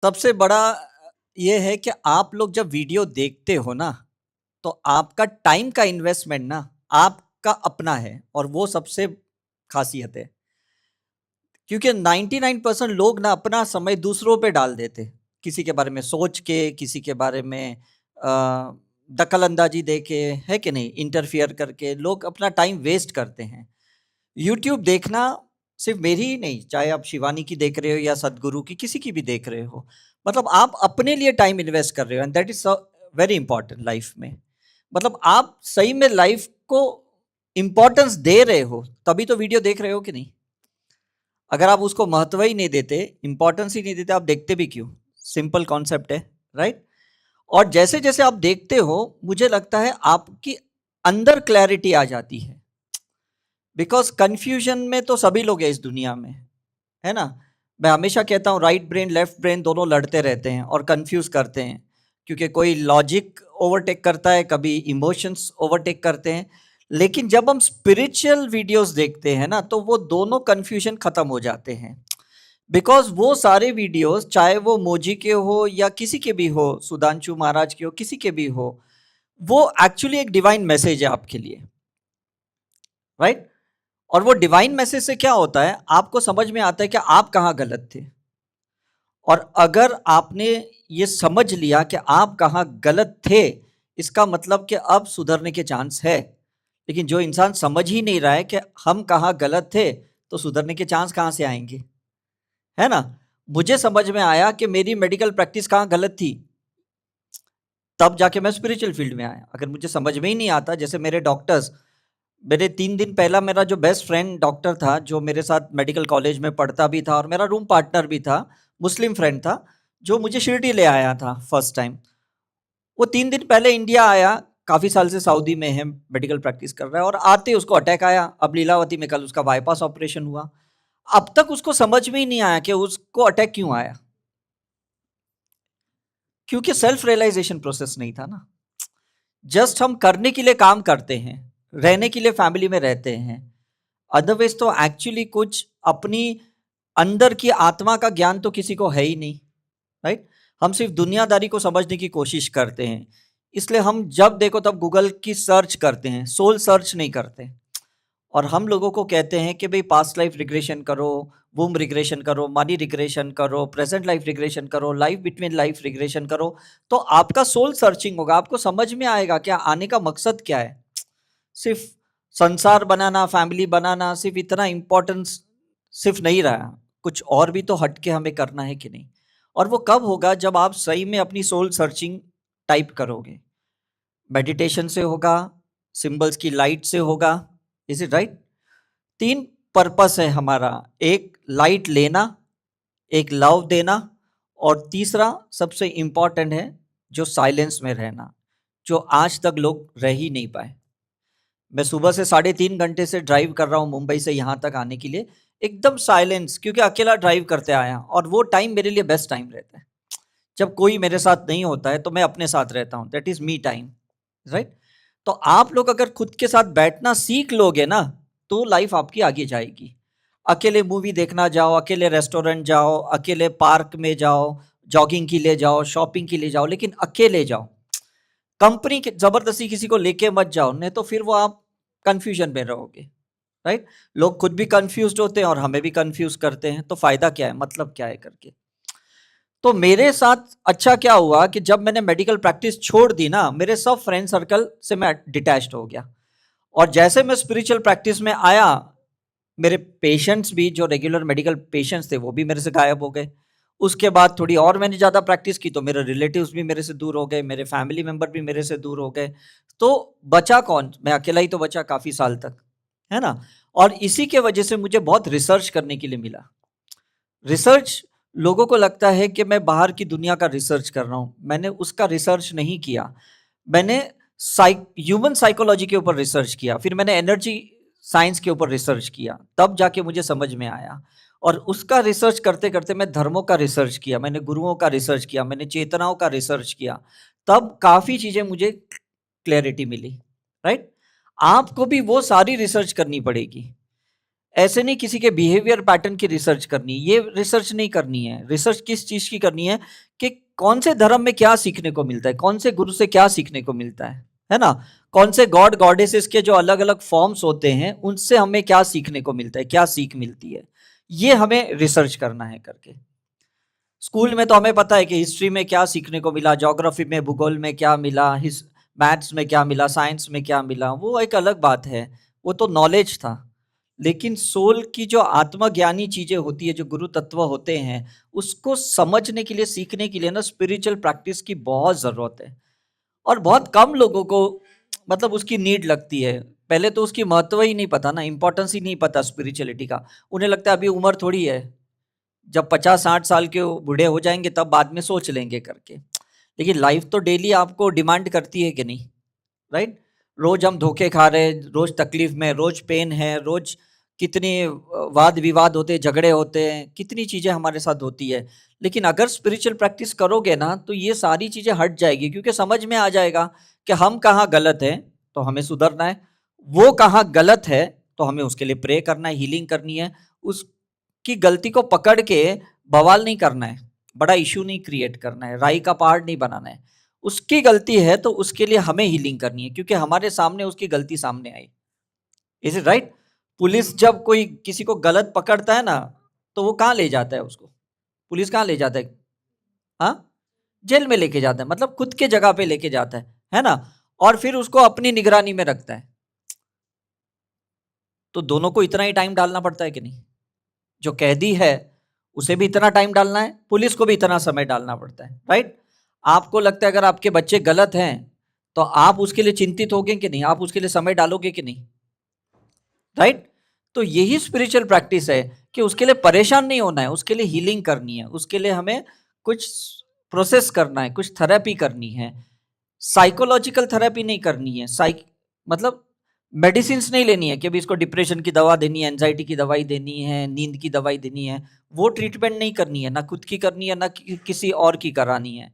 सबसे बड़ा ये है कि आप लोग जब वीडियो देखते हो ना, तो आपका टाइम का इन्वेस्टमेंट ना आपका अपना है और वो सबसे खासियत है। क्योंकि 99% लोग ना अपना समय दूसरों पे डाल देते। किसी के बारे में सोच के, किसी के बारे में दखल-अंदाज़ी दे के, है कि नहीं? इंटरफियर करके लोग अपना टाइम वेस्ट करते हैं। यूट्यूब देखना सिर्फ़ मेरी ही नहीं, चाहे आप शिवानी की देख रहे हो या सद्गुरु की, किसी की भी देख रहे हो। मतलब आप अपने लिए टाइम इन्वेस्ट कर रहे हो and that is very important life में। मतलब आप सही में लाइफ़ को इम्पोर्टेंस दे रहे हो, तभी तो वीडियो देख रहे हो कि नहीं? अगर आप उसको महत्व ही नहीं देते, इम्पोर्टेंस ही नहीं देते, आप देखते भी क्यों? सिंपल कॉन्सेप्ट है, राइट? और जैसे-जैसे आप देखते हो, मुझे लगता है आपकी अंदर क्लैरिटी आ जाती है। बिकॉज़ कन्फ्यूज़न में तो सभी लोग हैं इस दुनिया में, है ना? मैं हमेशा कहता हूँ राइट ब्रेन, लेफ्ट ब्रेन दोनों लड़ते रहते हैं और कन्फ्यूज़ करते हैं। क्योंकि कोई लॉजिक ओवरटेक करता है, कभी इमोशंस ओवरटेक करते हैं। लेकिन जब हम स्पिरिचुअल वीडियोज़ देखते हैं ना, तो वो दोनों कन्फ्यूज़न खत्म हो जाते हैं। बिकॉज़ वो सारे वीडियोज़ चाहे वो मोजी के हो या किसी के भी हो, सुधांशु महाराज के हो, किसी के भी हो, वो एक्चुअली एक डिवाइन मैसेज है आपके लिए, राइट? और वो डिवाइन मैसेज से क्या होता है, आपको समझ में आता है कि आप कहाँ गलत थे। और अगर आपने ये समझ लिया कि आप कहाँ गलत थे, इसका मतलब कि अब सुधरने के चांस है। लेकिन जो इंसान समझ ही नहीं रहा है कि हम कहाँ गलत थे, तो सुधरने के चांस कहाँ से आएँगे, है ना? मुझे समझ में आया कि मेरी मेडिकल प्रैक्टिस कहाँ गलत थी, तब जाके मैं स्पिरिचुअल फील्ड में आया। अगर मुझे समझ में ही नहीं आता, जैसे मेरे डॉक्टर्स, मेरे 3 दिन पहला मेरा जो बेस्ट फ्रेंड डॉक्टर था, जो मेरे साथ मेडिकल कॉलेज में पढ़ता भी था और मेरा रूम पार्टनर भी था, मुस्लिम फ्रेंड था, जो मुझे शिरडी ले आया था फर्स्ट टाइम। वो 3 दिन पहले इंडिया आया, काफ़ी साल से सऊदी में है, मेडिकल प्रैक्टिस कर रहा है और आते ही उसको अटैक आया। अब लीलावती में कल उसका बायपास ऑपरेशन हुआ। अब तक उसको समझ में ही नहीं आया कि उसको अटैक क्यों आया? क्योंकि सेल्फ रियलाइज़ेशन प्रोसेस नहीं था ना। जस्ट हम करने के लिए काम करते हैं, रहने के लिए फैमिली में रहते हैं। अदरवाइज़ तो एक्चुअली कुछ अपनी अंदर की आत्मा का ज्ञान तो किसी को है ही नहीं, राइट? हम सिर्फ़ दुनियादारी को समझने की कोशिश करते हैं। इसलिए हम जब देखो तब गूगल की सर्च करते हैं, सोल सर्च नहीं करते। और हम लोगों को कहते हैं कि भई पास्ट लाइफ रिग्रेशन करो, वुम्ब रिग्रेशन करो, मनी रिग्रेशन करो, प्रेज़ेंट लाइफ रिग्रेशन करो, लाइफ बिटवीन लाइफ रिग्रेशन करो, तो आपका सोल सर्चिंग होगा, आपको समझ में आएगा कि आने का मकसद क्या है। सिर्फ़ संसार बनाना, फैमिली बनाना, सिर्फ़ इतना इम्पोर्टेंस सिर्फ़ नहीं रहा, कुछ और भी तो हट के हमें करना है कि नहीं? और वो कब होगा जब आप सही में अपनी सोल सर्चिंग टाइप करोगे। मेडिटेशन से होगा, सिंबल्स की लाइट से होगा, इज़ इट राइट? 3 पर्पस है हमारा, एक लाइट लेना, एक लव देना और तीसरा सबसे इम्पोर्टेंट है जो साइलेंस में रहना, जो आज तक लोग रह ही नहीं पाए। मैं सुबह से साढ़े 3 घंटे से ड्राइव कर रहा हूँ मुंबई से यहाँ तक आने के लिए, एकदम साइलेंस, क्योंकि अकेला ड्राइव करते आया और वो टाइम मेरे लिए बेस्ट टाइम रहता है। जब कोई मेरे साथ नहीं होता है तो मैं अपने साथ रहता हूँ, that is me time, right? तो आप लोग अगर खुद के साथ बैठना सीख लोगे ना, तो लाइफ आपकी आगे जाएगी। अकेले मूवी देखना जाओ, अकेले रेस्टोरेंट जाओ, अकेले पार्क में जाओ, जॉगिंग के लिए जाओ, शॉपिंग के लिए जाओ, लेकिन अकेले जाओ। कंपनी के ज़बरदस्ती किसी को लेके मत जाओ, नहीं तो फिर वो आप कन्फ्यूजन में रहोगे, राइट? लोग खुद भी कन्फ्यूज़्ड होते हैं और हमें भी कन्फ्यूज़ करते हैं, तो फ़ायदा क्या है, मतलब क्या है करके। तो मेरे साथ अच्छा क्या हुआ कि जब मैंने मेडिकल प्रैक्टिस छोड़ दी ना, मेरे सब फ्रेंड सर्कल से मैं डिटैच्ड हो गया और जैसे मैं स्पिरिचुअल प्रैक्टिस में आया, मेरे पेशेंट्स भी जो रेगुलर मेडिकल पेशेंट्स थे, वो भी मेरे से गायब हो गए। उसके बाद थोड़ी और मैंने ज़्यादा प्रैक्टिस की तो मेरे रिलेटिव्स भी मेरे से दूर हो गए, मेरे फैमिली मेंबर भी मेरे से दूर हो गए। तो बचा कौन? मैं अकेला ही तो बचा काफ़ी साल तक, है ना? और इसी के वजह से मुझे बहुत रिसर्च करने के लिए मिला। रिसर्च, लोगों को लगता है कि मैं बाहर की दुनिया का रिसर्च कर रहा हूँ। मैंने उसका रिसर्च नहीं किया। मैंने ह्यूमन साइकोलॉजी के ऊपर रिसर्च किया, फिर मैंने एनर्जी साइंस के ऊपर रिसर्च किया, तब जाके मुझे समझ में आया। और उसका रिसर्च करते-करते मैं धर्मों का रिसर्च किया, मैंने गुरुओं का रिसर्च किया, मैंने चेतनाओं का रिसर्च किया। तब काफ़ी चीज़ें मुझे क्लैरिटी मिली, राइट? आपको भी वो सारी रिसर्च करनी पड़ेगी। ऐसे नहीं किसी के बिहेवियर पैटर्न की रिसर्च करनी, ये रिसर्च नहीं करनी है। रिसर्च किस चीज की करनी है कि कौन से धर्म में क्या सीखने को मिलता है, कौन से गुरु से क्या सीखने को मिलता है ना, कौन से गॉड गॉडेसेस के जो अलग अलग फॉर्म्स होते हैं उनसे हमें क्या सीखने को मिलता है, क्या सीख मिलती है, ये हमें रिसर्च करना है करके। स्कूल में तो हमें पता है कि हिस्ट्री में क्या सीखने को मिला, ज्योग्राफी में, भूगोल में क्या मिला, मैथ्स में क्या मिला, साइंस में क्या मिला, वो एक अलग बात है, वो तो नॉलेज था। लेकिन सोल की जो आत्मज्ञानी चीजें होती है, जो गुरु तत्व होते हैं, उसको समझने के लिए, सीखने के लिए ना स्पिरिचुअल प्रैक्टिस की बहुत जरूरत है। और बहुत कम लोगों को मतलब उसकी नीड लगती है। पहले तो उसकी महत्व ही नहीं पता ना, इंपॉर्टेंस ही नहीं पता स्पिरिचुअलिटी का। उन्हें लगता है अभी उम्र थोड़ी है, जब 50-60 साल के बूढ़े हो जाएंगे तब बाद में सोच लेंगे करके। लेकिन लाइफ तो डेली आपको डिमांड करती है कि नहीं, राइट? रोज हम धोखे खा रहे हैं, रोज तकलीफ में, रोज पेन है, रोज कितनी वाद विवाद होते हैं, झगड़े होते हैं, कितनी चीजें हमारे साथ होती है। लेकिन अगर स्पिरिचुअल प्रैक्टिस करोगे ना तो ये सारी चीजें हट जाएगी, क्योंकि समझ में आ जाएगा कि हम कहाँ गलत हैं तो हमें सुधरना है, वो कहाँ गलत है तो हमें उसके लिए प्रे करना है, हीलिंग करनी है, उसकी गलती को पकड़ के बवाल नहीं करना है, बड़ा इशू नहीं क्रिएट करना है, राई का पहाड़ नहीं बनाना है। उसकी गलती है तो उसके लिए हमें हीलिंग करनी है, क्योंकि हमारे सामने उसकी गलती सामने आई। Is it right? पुलिस जब कोई किसी को गलत पकड़ता है ना तो वो कहाँ ले जाता है उसको? पुलिस कहाँ ले जाता है? हाँ, जेल में लेके जाता है, मतलब खुद के जगह पे लेके जाता है ना, और फिर उसको अपनी निगरानी में रखता है। तो दोनों को इतना ही टाइम डालना पड़ता है कि नहीं? जो कैदी है उसे भी इतना टाइम डालना है, पुलिस को भी इतना समय डालना पड़ता है, राइट? आपको लगता है अगर आपके बच्चे गलत हैं तो आप उसके लिए चिंतित होगे कि नहीं, आप उसके लिए समय डालोगे कि नहीं, राइट? तो यही स्पिरिचुअल प्रैक्टिस है कि उसके लिए परेशान नहीं होना है, उसके लिए हीलिंग करनी है, उसके लिए हमें कुछ प्रोसेस करना है, कुछ थेरेपी करनी है। साइकोलॉजिकल थेरेपी नहीं करनी है, मतलब मेडिसिन नहीं लेनी है कि अभी इसको डिप्रेशन की दवा देनी है, एंजाइटी की दवाई देनी है, नींद की दवाई देनी है, वो ट्रीटमेंट नहीं करनी है, ना खुद की करनी है, ना किसी और की करानी है।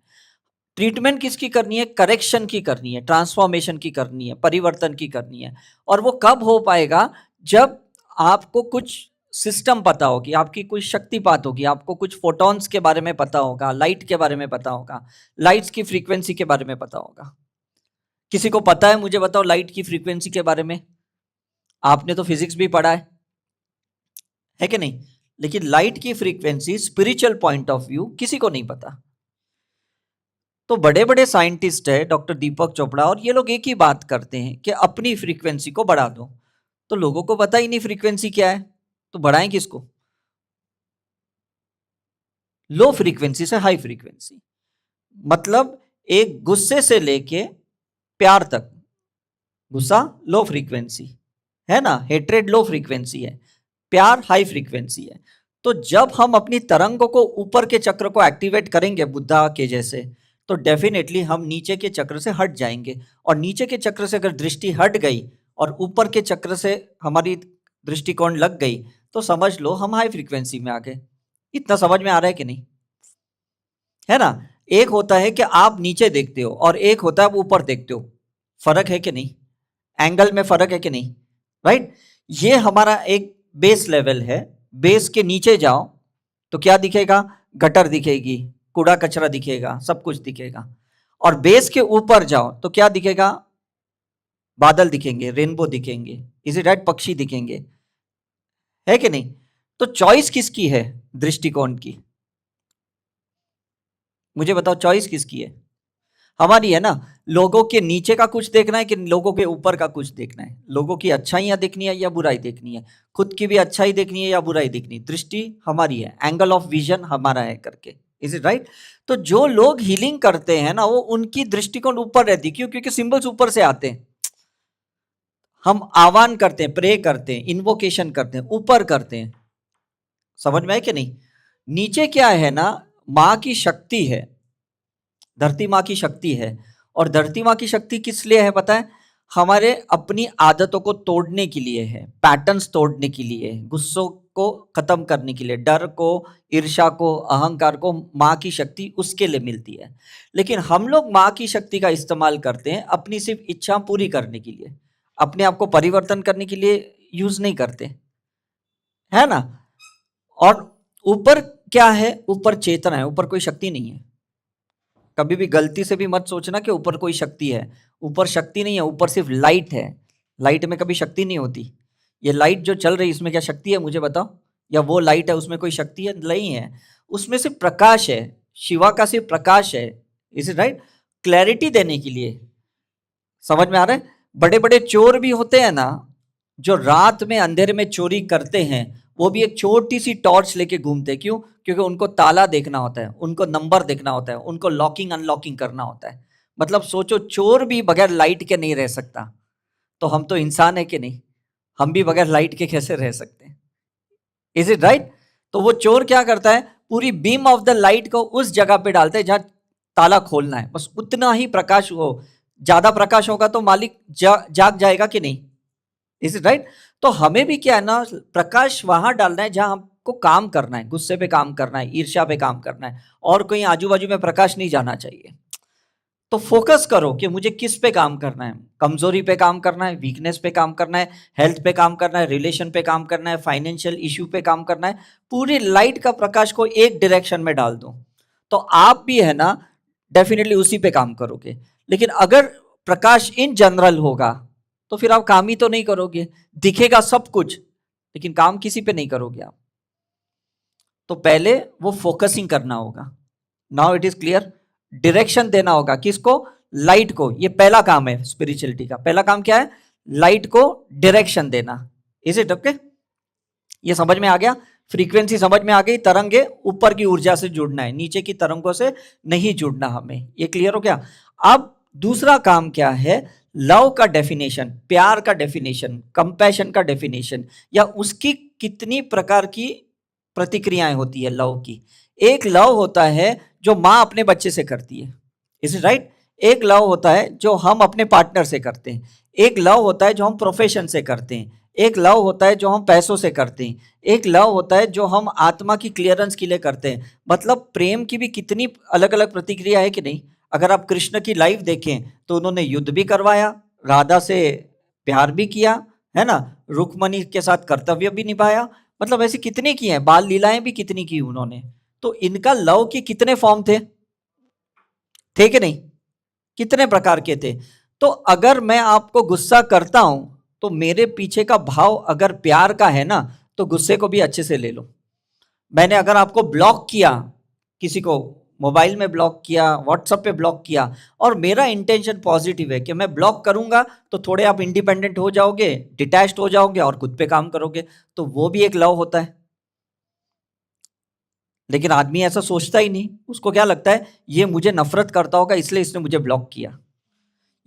ट्रीटमेंट किसकी करनी है? करेक्शन की करनी है, ट्रांसफॉर्मेशन की करनी है, परिवर्तन की करनी है। और वो कब हो पाएगा? जब आपको कुछ सिस्टम पता होगी, आपकी कुछ शक्तिपात होगी, आपको कुछ फोटॉन्स के बारे में पता होगा, लाइट के बारे में पता होगा, लाइट्स की फ्रीक्वेंसी के बारे में पता होगा। किसी को पता है? मुझे बताओ लाइट की फ्रीक्वेंसी के बारे में। आपने तो फिजिक्स भी पढ़ा है कि नहीं? लेकिन लाइट की frequency spiritual point of view किसी को नहीं पता। तो बड़े बड़े साइंटिस्ट है, डॉक्टर दीपक चोपड़ा, और ये लोग एक ही बात करते हैं कि अपनी फ्रीक्वेंसी को बढ़ा दो। तो लोगों को पता ही नहीं फ्रीक्वेंसी क्या है, तो बढ़ाएं किसको? लो फ्रीक्वेंसी से हाई फ्रीक्वेंसी, मतलब एक गुस्से से लेके प्यार तक। गुस्सा लो फ्रीक्वेंसी है ना, हेट्रेड लो फ्रीक्वेंसी है, प्यार हाई फ्रीक्वेंसी है। तो जब हम अपनी तरंगों को, ऊपर के चक्र को एक्टिवेट करेंगे बुद्धा के जैसे, तो डेफिनेटली हम नीचे के चक्र से हट जाएंगे। और नीचे के चक्र से अगर दृष्टि हट गई और ऊपर के चक्र से हमारी दृष्टिकोण लग गई, तो समझ लो हम हाई फ्रीक्वेंसी में आ गए। इतना समझ में आ रहा है कि नहीं? है ना? एक होता है कि आप नीचे देखते हो और एक होता है आप ऊपर देखते हो। फर्क है कि नहीं? एंगल में फर्क है कि नहीं, राइट? ये हमारा एक बेस लेवल है। बेस के नीचे जाओ तो क्या दिखेगा? गटर दिखेगी, कूड़ा कचरा दिखेगा, सब कुछ दिखेगा। और बेस के ऊपर जाओ तो क्या दिखेगा? बादल दिखेंगे, रेनबो दिखेंगे, इसी राइट, पक्षी दिखेंगे, है कि नहीं? तो चॉइस किसकी है दृष्टिकोण की? मुझे बताओ, चॉइस किसकी है? हमारी है ना। लोगों के नीचे का कुछ देखना है कि लोगों के ऊपर का कुछ देखना है? लोगों की अच्छाइयां देखनी है या बुराई देखनी है? खुद की भी अच्छाई देखनी है या बुराई देखनी है? दृष्टि हमारी है, एंगल ऑफ विजन हमारा है करके। Is it right? तो जो लोग हीलिंग करते हैं ना, वो उनकी दृष्टिकोण ऊपर रहती है। क्यों? क्योंकि सिंबल्स ऊपर से आते हैं। हम आह्वान करते हैं, प्रे करते हैं, इन्वोकेशन करते हैं, ऊपर करते हैं। समझ में आए कि नहीं? नीचे क्या है ना, माँ की शक्ति है, धरती माँ की शक्ति है। और धरती माँ की शक्ति किस लिए है पता है? हमारे अपनी आदतों को तोड़ने के लिए है, पैटर्न्स तोड़ने के लिए, गुस्सों को खत्म करने के लिए, डर को, ईर्ष्या को, अहंकार को, माँ की शक्ति उसके लिए मिलती है। लेकिन हम लोग माँ की शक्ति का इस्तेमाल करते हैं अपनी सिर्फ इच्छा पूरी करने के लिए, अपने आप को परिवर्तन करने के लिए यूज नहीं करते। है ना। और ऊपर क्या है, ऊपर चेतना है, ऊपर कोई शक्ति नहीं है। कभी भी गलती से भी मत सोचना कि ऊपर कोई शक्ति है। ऊपर शक्ति नहीं है, ऊपर सिर्फ लाइट है। लाइट में कभी शक्ति नहीं होती। ये लाइट जो चल रही है इसमें क्या शक्ति है मुझे बताओ, या वो लाइट है उसमें कोई शक्ति है? नहीं है, उसमें सिर्फ प्रकाश है। शिवा का सिर्फ प्रकाश है। Is it right? क्लैरिटी देने के लिए। समझ में आ रहा है? बड़े बड़े चोर भी होते हैं ना, जो रात में अंधेरे में चोरी करते हैं, वो भी एक छोटी सी टॉर्च लेके घूमते हैं। क्यों? क्योंकि उनको ताला देखना होता है, उनको नंबर देखना होता है, उनको लॉकिंग अनलॉकिंग करना होता है। मतलब सोचो, चोर भी बगैर लाइट के नहीं रह सकता, तो हम तो इंसान है कि नहीं? हम भी बगैर लाइट के कैसे रह सकते हैं? Is it right? तो वो चोर क्या करता है, पूरी बीम ऑफ द लाइट को उस जगह पे डालते हैं जहां ताला खोलना है, बस उतना ही प्रकाश हो। ज्यादा प्रकाश होगा तो मालिक जाग जाएगा कि नहीं? Is it right? तो हमें भी क्या है ना, प्रकाश वहां डालना है जहां हमको काम करना है, गुस्से पे काम करना है, ईर्ष्या पे काम करना है, और कहीं आजू बाजू में प्रकाश नहीं जाना चाहिए। तो फोकस करो कि मुझे किस पे काम करना है। कमजोरी पे काम करना है, वीकनेस पे काम करना है, हेल्थ पे काम करना है, रिलेशन पे काम करना है, फाइनेंशियल इश्यू पे काम करना है। पूरी लाइट का प्रकाश को एक डायरेक्शन में डाल दो, तो आप भी है ना डेफिनेटली उसी पे काम करोगे। लेकिन अगर प्रकाश इन जनरल होगा तो फिर आप काम ही तो नहीं करोगे। दिखेगा सब कुछ लेकिन काम किसी पे नहीं करोगे आप। तो पहले वो फोकसिंग करना होगा। Now it is clear? Direction देना होगा किसको? लाइट को। ये पहला काम है स्पिरिचुअलिटी का। पहला काम क्या है? लाइट को डायरेक्शन देना। Is it okay? ये समझ में आ गया? फ्रीक्वेंसी समझ में आ गई? तरंगे ऊपर की ऊर्जा से जुड़ना है, नीचे की तरंगों से नहीं जुड़ना हमें। ये क्लियर हो गया? अब दूसरा काम क्या है? लव का डेफिनेशन, प्यार का डेफिनेशन, कंपैशन का डेफिनेशन, या उसकी कितनी प्रकार की प्रतिक्रियाएं होती है लव की। एक लव होता है जो माँ अपने बच्चे से करती है। Is it right? एक लव होता है जो हम अपने पार्टनर से करते हैं। एक लव होता है जो हम प्रोफेशन से करते हैं। एक लव होता है जो हम पैसों से करते हैं। एक लव होता है जो हम आत्मा की क्लियरेंस के लिए करते हैं। मतलब प्रेम की भी कितनी अलग अलग प्रतिक्रिया है कि नहीं? अगर आप कृष्ण की लाइफ देखें तो उन्होंने युद्ध भी करवाया, राधा से प्यार भी किया, है ना, रुक्मणी के साथ कर्तव्य भी निभाया। मतलब ऐसी कितनी की हैं, बाल लीलाएं भी कितनी की उन्होंने। तो इनका लव के कितने फॉर्म थे कि नहीं? कितने प्रकार के थे। तो अगर मैं आपको गुस्सा करता हूं तो मेरे पीछे का भाव अगर प्यार का है ना, तो गुस्से को भी अच्छे से ले लो। मैंने अगर आपको ब्लॉक किया, किसी को मोबाइल में ब्लॉक किया, व्हाट्सएप पे ब्लॉक किया, और मेरा इंटेंशन पॉजिटिव है कि मैं ब्लॉक करूंगा तो थोड़े आप इंडिपेंडेंट हो जाओगे, डिटैच्ड हो जाओगे और खुद पे काम करोगे, तो वो भी एक लव होता है। लेकिन आदमी ऐसा सोचता ही नहीं। उसको क्या लगता है, ये मुझे नफरत करता होगा इसलिए इसने मुझे ब्लॉक किया,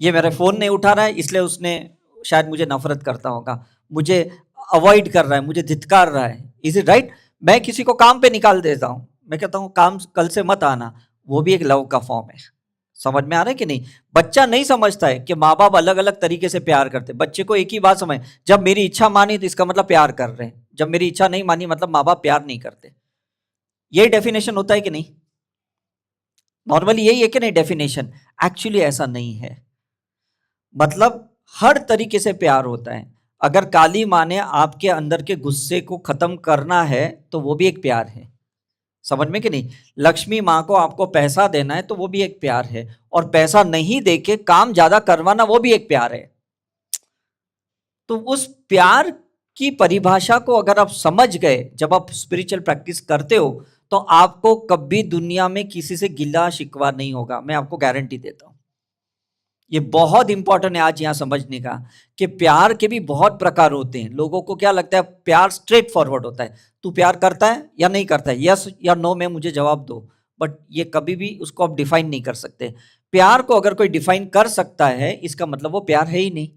ये मेरा फोन नहीं उठा रहा है इसलिए उसने शायद मुझे नफरत करता होगा, मुझे अवॉइड कर रहा है, मुझे धिक्कार रहा है। Is it right? मैं किसी को काम पे निकाल देता हूं, मैं कहता हूं काम कल से मत आना, वो भी एक लव का फॉर्म है। समझ में आ रहा है कि नहीं? बच्चा नहीं समझता है कि माँ बाप अलग अलग तरीके से प्यार करते। बच्चे को एक ही बात समझ, जब मेरी इच्छा मानी तो इसका मतलब प्यार कर रहे हैं, जब मेरी इच्छा नहीं मानी मतलब माँ बाप प्यार नहीं करते। यही डेफिनेशन होता है कि नहीं? नॉर्मली यही है कि नहीं डेफिनेशन? एक्चुअली ऐसा नहीं है। मतलब हर तरीके से प्यार होता है। अगर काली माँ ने आपके अंदर के गुस्से को खत्म करना है तो वो भी एक प्यार है। समझ में कि नहीं? लक्ष्मी माँ को आपको पैसा देना है तो वो भी एक प्यार है, और पैसा नहीं देके काम ज्यादा करवाना वो भी एक प्यार है। तो उस प्यार की परिभाषा को अगर आप समझ गए, जब आप स्पिरिचुअल प्रैक्टिस करते हो, तो आपको कभी दुनिया में किसी से गिला शिकवा नहीं होगा, मैं आपको गारंटी देता हूं। ये बहुत इंपॉर्टेंट है आज यहां समझने का कि प्यार के भी बहुत प्रकार होते हैं। लोगों को क्या लगता है प्यार स्ट्रेट फॉरवर्ड होता है, तू प्यार करता है या नहीं करता है, यस या नो में मुझे जवाब दो। बट ये कभी भी उसको आप डिफाइन नहीं कर सकते। प्यार को अगर कोई डिफाइन कर सकता है इसका मतलब वो प्यार है ही नहीं।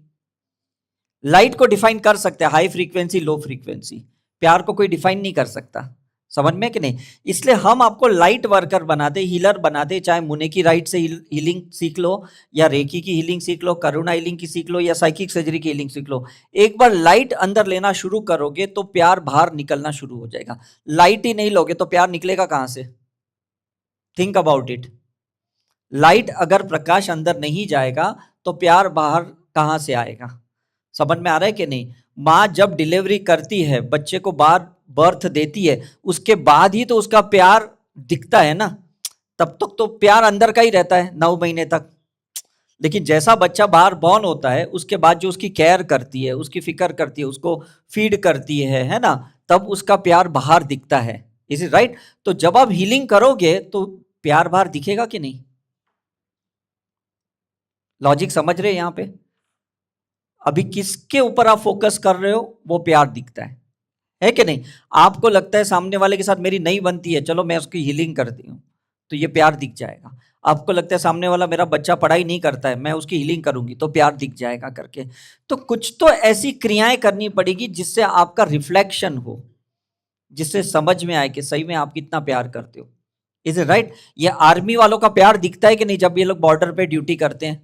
लाइट को डिफाइन कर सकते हैं, हाई फ्रीक्वेंसी लो फ्रीक्वेंसी। प्यार को कोई डिफाइन नहीं कर सकता। समझ में कि नहीं? इसलिए हम आपको लाइट वर्कर बनाते, हीलर बनाते, चाहे मुने की राइट से हीलिंग सीख लो, या रेकी की हीलिंग सीख लो, करुणा हीलिंग की सीख लो, या साइकिक सर्जरी की हीलिंग सीख लो। एक बार लाइट अंदर लेना शुरू करोगे तो प्यार बाहर निकलना शुरू हो जाएगा। लाइट ही नहीं लोगे तो प्यार निकलेगा कहां से? Think about it. लाइट अगर प्रकाश अंदर नहीं जाएगा तो प्यार बाहर कहां से आएगा? समझ में आ रहा है कि नहीं? माँ जब डिलीवरी करती है, बच्चे को बार बर्थ देती है उसके बाद ही तो उसका प्यार दिखता है ना, तब तक तो प्यार अंदर का ही रहता है 9 महीने तक। लेकिन जैसा बच्चा बाहर बॉर्न होता है उसके बाद जो उसकी केयर करती है, उसकी फिक्र करती है, उसको फीड करती है ना, तब उसका प्यार बाहर दिखता है। Is it right? तो जब आप हीलिंग करोगे तो प्यार बाहर दिखेगा कि नहीं? लॉजिक समझ रहे हैं यहां पे? अभी किसके ऊपर आप फोकस कर रहे हो वो प्यार दिखता है कि नहीं? आपको लगता है सामने वाले के साथ मेरी नहीं बनती है, चलो मैं उसकी हीलिंग करती हूँ, तो ये प्यार दिख जाएगा। आपको लगता है सामने वाला मेरा बच्चा पढ़ाई नहीं करता है, मैं उसकी हीलिंग करूंगी तो प्यार दिख जाएगा करके। तो कुछ तो ऐसी क्रियाएं करनी पड़ेगी जिससे आपका रिफ्लेक्शन हो, जिससे समझ में आए कि सही में आप कितना प्यार करते हो। Is it right? ये आर्मी वालों का प्यार दिखता है कि नहीं जब ये लोग बॉर्डर पे ड्यूटी करते हैं?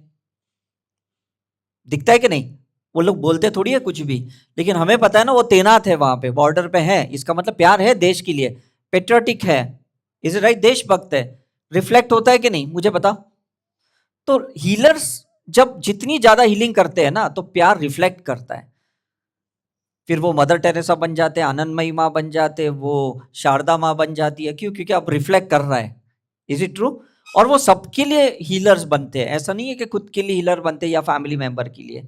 दिखता है कि नहीं? वो लोग बोलते थोड़ी है कुछ भी, लेकिन हमें पता है ना वो तैनात है वहां पे, बॉर्डर पे है, इसका मतलब प्यार है देश के लिए, पेट्रियोटिक है। Is it right? देशभक्त है। रिफ्लेक्ट होता है कि नहीं मुझे बताओ। तो हीलर्स जब जितनी ज्यादा हीलिंग करते हैं ना तो प्यार रिफ्लेक्ट करता है। फिर वो मदर टेरेसा बन जाते हैं, आनंदमयी माँ बन जाते हैं, वो शारदा माँ बन जाती है। क्यों? क्योंकि अब रिफ्लेक्ट कर रहा है। Is it true? और वो सबके लिए हीलर्स बनते हैं, ऐसा नहीं है कि खुद के लिए हीलर बनते हैं या फैमिली मेंबर के लिए।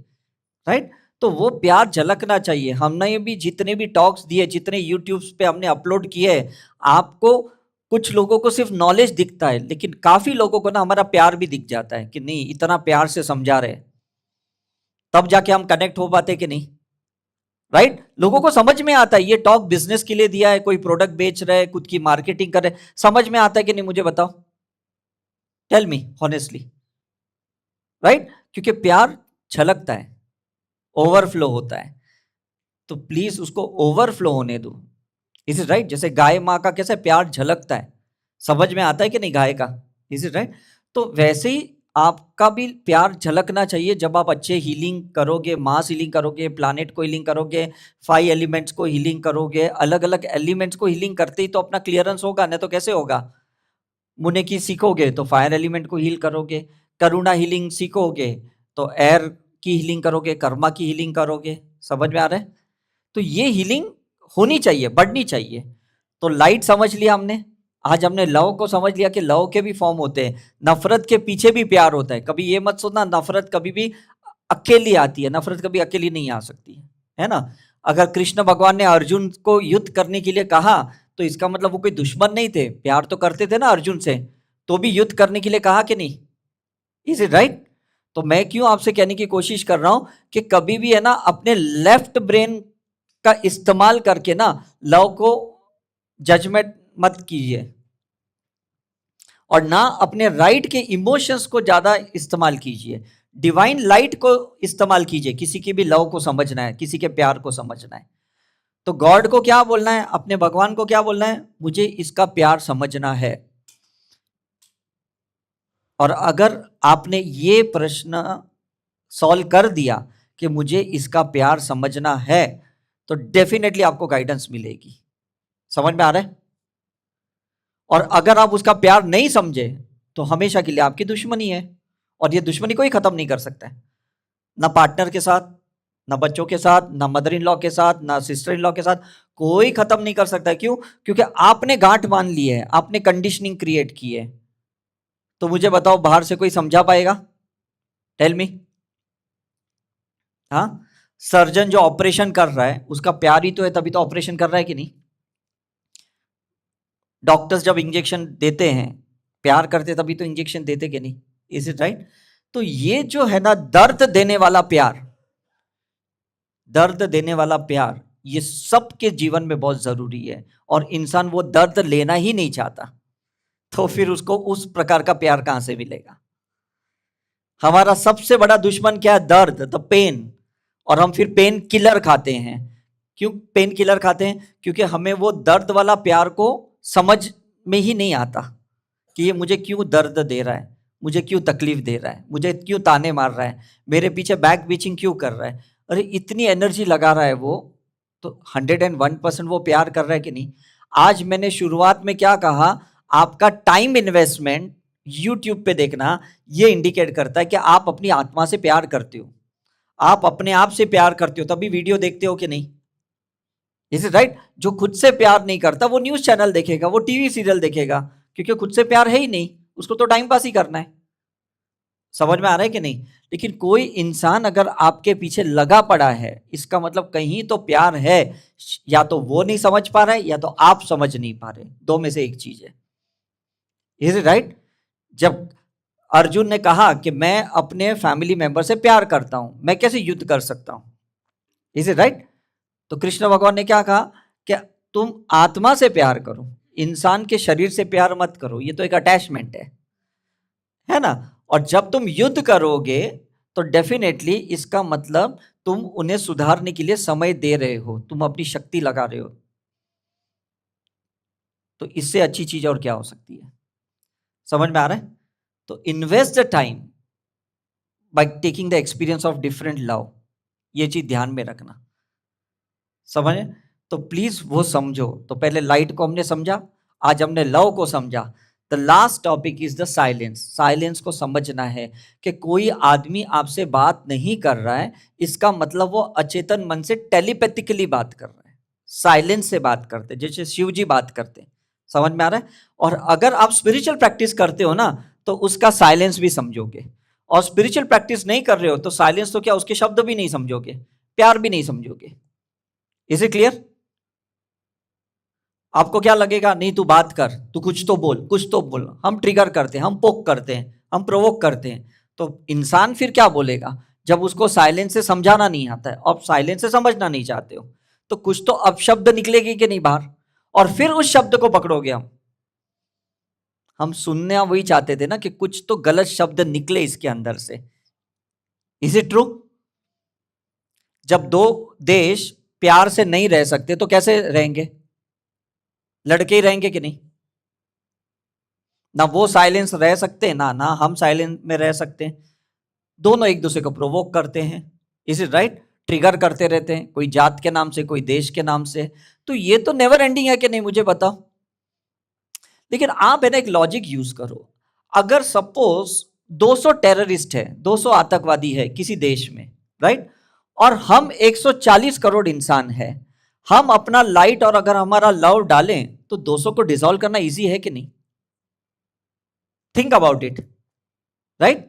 राइट? तो वो प्यार झलकना चाहिए। हमने भी जितने भी टॉक्स दिए, जितने यूट्यूब पे हमने अपलोड किए, आपको कुछ लोगों को सिर्फ नॉलेज दिखता है, लेकिन काफी लोगों को ना हमारा प्यार भी दिख जाता है कि नहीं इतना प्यार से समझा रहे, तब जाके हम कनेक्ट हो पाते कि नहीं। राइट? लोगों को समझ में आता है ये टॉक बिजनेस के लिए दिया है, कोई प्रोडक्ट बेच रहे हैं, खुद की मार्केटिंग कर रहे हैं, समझ में आता है कि नहीं मुझे बताओ। Tell me honestly. राइट? क्योंकि प्यार झलकता है, ओवरफ्लो होता है, तो प्लीज उसको ओवरफ्लो होने दो। Is it right? जैसे गाय माँ का कैसे प्यार झलकता है, समझ में आता है कि नहीं गाय का। Is it right? तो वैसे ही आपका भी प्यार झलकना चाहिए जब आप अच्छे हीलिंग करोगे, मास हीलिंग करोगे, प्लानेट को हीलिंग करोगे, 5 एलिमेंट्स को हीलिंग करोगे। अलग अलग एलिमेंट्स को हीलिंग करते ही तो अपना क्लियरेंस होगा, नहीं तो कैसे होगा। मुने की सीखोगे तो फायर एलिमेंट को हील करोगे, करुणा हीलिंग सीखोगे तो एयर की हीलिंग करोगे, कर्मा की हीलिंग करोगे। समझ में आ रहा है? तो ये हीलिंग होनी चाहिए, बढ़नी चाहिए। तो लाइट समझ लिया हमने, आज हमने लव को समझ लिया कि लव के भी फॉर्म होते हैं, नफरत के पीछे भी प्यार होता है। कभी ये मत सोचना नफरत कभी भी अकेली आती है, नफरत कभी अकेली नहीं आ सकती है ना। अगर कृष्ण भगवान ने अर्जुन को युद्ध करने के लिए कहा तो इसका मतलब वो कोई दुश्मन नहीं थे, प्यार तो करते थे ना अर्जुन से, तो भी युद्ध करने के लिए कहा कि नहीं। Is it right? तो मैं क्यों आपसे कहने की कोशिश कर रहा हूं कि कभी भी है ना अपने लेफ्ट ब्रेन का इस्तेमाल करके ना लव को जजमेंट मत कीजिए, और ना अपने राइट के इमोशंस को ज्यादा इस्तेमाल कीजिए। डिवाइन लाइट को इस्तेमाल कीजिए, किसी की भी लव को समझना है, किसी के प्यार को समझना है तो गॉड को क्या बोलना है, अपने भगवान को क्या बोलना है, मुझे इसका प्यार समझना है। और अगर आपने ये प्रश्न सॉल्व कर दिया कि मुझे इसका प्यार समझना है, तो डेफिनेटली आपको गाइडेंस मिलेगी। समझ में आ रहा है? और अगर आप उसका प्यार नहीं समझे तो हमेशा के लिए आपकी दुश्मनी है, और ये दुश्मनी कोई खत्म नहीं कर सकता है, ना पार्टनर के साथ, ना बच्चों के साथ, ना मदर इन लॉ के साथ, ना सिस्टर इन लॉ के साथ, कोई खत्म नहीं कर सकता है। क्यों? क्योंकि आपने गांठ बांध ली है, आपने कंडीशनिंग क्रिएट की है। तो मुझे बताओ बाहर से कोई समझा पाएगा? Tell me. हाँ, सर्जन जो ऑपरेशन कर रहा है उसका प्यार ही तो है, तभी तो ऑपरेशन कर रहा है कि नहीं। डॉक्टर्स जब इंजेक्शन देते हैं प्यार करते तभी तो इंजेक्शन देते कि नहीं। Is it right? तो ये जो है ना दर्द देने वाला प्यार, दर्द देने वाला प्यार ये सबके जीवन में बहुत जरूरी है, और इंसान वो दर्द लेना ही नहीं चाहता, तो फिर उसको उस प्रकार का प्यार कहां से मिलेगा। हमारा सबसे बड़ा दुश्मन क्या है? दर्द, द पेन। और हम फिर पेन किलर खाते हैं। क्यों पेन किलर खाते हैं? क्योंकि हमें वो दर्द वाला प्यार को समझ में ही नहीं आता कि ये मुझे क्यों दर्द दे रहा है, मुझे क्यों तकलीफ दे रहा है, मुझे क्यों ताने मार रहा है, मेरे पीछे बैक बीचिंग क्यों कर रहा है। अरे इतनी एनर्जी लगा रहा है वो, तो 101% वो प्यार कर रहा है कि नहीं। आज मैंने शुरुआत में क्या कहा, आपका टाइम इन्वेस्टमेंट यूट्यूब पे देखना ये इंडिकेट करता है कि आप अपनी आत्मा से प्यार करते हो, आप अपने आप से प्यार करते हो, तभी वीडियो देखते हो कि नहीं। Is it right? जो खुद से प्यार नहीं करता वो न्यूज चैनल देखेगा, वो टीवी सीरियल देखेगा, क्योंकि खुद से प्यार है ही नहीं, उसको तो टाइम पास ही करना है। समझ में आ रहा है कि नहीं? लेकिन कोई इंसान अगर आपके पीछे लगा पड़ा है, इसका मतलब कहीं तो प्यार है। या तो वो नहीं समझ पा रहा है, या तो आप समझ नहीं पा रहे, दो में से एक चीज है। Is it right? जब अर्जुन ने कहा कि मैं अपने फैमिली मेंबर से प्यार करता हूं, मैं कैसे युद्ध कर सकता हूं? Is it right? तो कृष्ण भगवान ने क्या कहा कि तुम आत्मा से प्यार करो, इंसान के शरीर से प्यार मत करो, ये तो एक अटैचमेंट है ना? और जब तुम युद्ध करोगे तो डेफिनेटली इसका मतलब तुम उन्हें सुधारने के लिए समय दे रहे हो, तुम अपनी शक्ति लगा रहे हो। तो इससे अच्छी चीज और क्या हो सकती है? समझ में आ रहा है? तो invest the time by taking the experience of different love, ये चीज ध्यान में रखना। समझ? तो प्लीज वो समझो। तो पहले लाइट को हमने समझा, आज हमने लव को समझा। The last topic is the silence. Silence को समझना है कि कोई आदमी आपसे बात नहीं कर रहा है, इसका मतलब वो अचेतन मन से टेलीपैथिकली बात कर रहा है, साइलेंस से बात करते, जैसे शिव जी बात करते। समझ में आ रहा है? और अगर आप स्पिरिचुअल प्रैक्टिस करते हो ना, तो उसका साइलेंस भी समझोगे। और स्पिरिचुअल प्रैक्टिस नहीं कर रहे हो तो साइलेंस तो क्या, उसके शब्द भी नहीं समझोगे, प्यार भी नहीं समझोगे। Is it clear? आपको क्या लगेगा, नहीं तू बात कर, तू कुछ तो बोल, कुछ तो बोल। हम ट्रिगर करते हैं, हम पोक करते हैं, हम प्रोवोक करते हैं। तो इंसान फिर क्या बोलेगा जब उसको साइलेंस से समझाना नहीं आता है, और साइलेंस से समझना नहीं चाहते हो, तो कुछ तो अपशब्द निकलेगी कि नहीं बाहर, और फिर उस शब्द को पकड़ोगे। हम सुनना वही चाहते थे ना कि कुछ तो गलत शब्द निकले इसके अंदर से। Is it true? जब दो देश प्यार से नहीं रह सकते तो कैसे रहेंगे? लड़के ही रहेंगे कि नहीं? ना वो साइलेंस रह सकते हैं, ना हम साइलेंस में रह सकते हैं। दोनों एक दूसरे को प्रोवोक करते हैं। Is it right? ट्रिगर करते रहते हैं, कोई जात के नाम से, कोई देश के नाम से। तो ये तो नेवर एंडिंग है कि नहीं, मुझे बताओ। लेकिन आप है ना एक लॉजिक यूज करो। अगर सपोज 200 टेररिस्ट है, 200 आतंकवादी है किसी देश में, राइट, और हम 140 करोड़ इंसान है, हम अपना लाइट और अगर हमारा लव डालें तो 200 को डिसॉल्व करना इजी है कि नहीं? Think about it, right?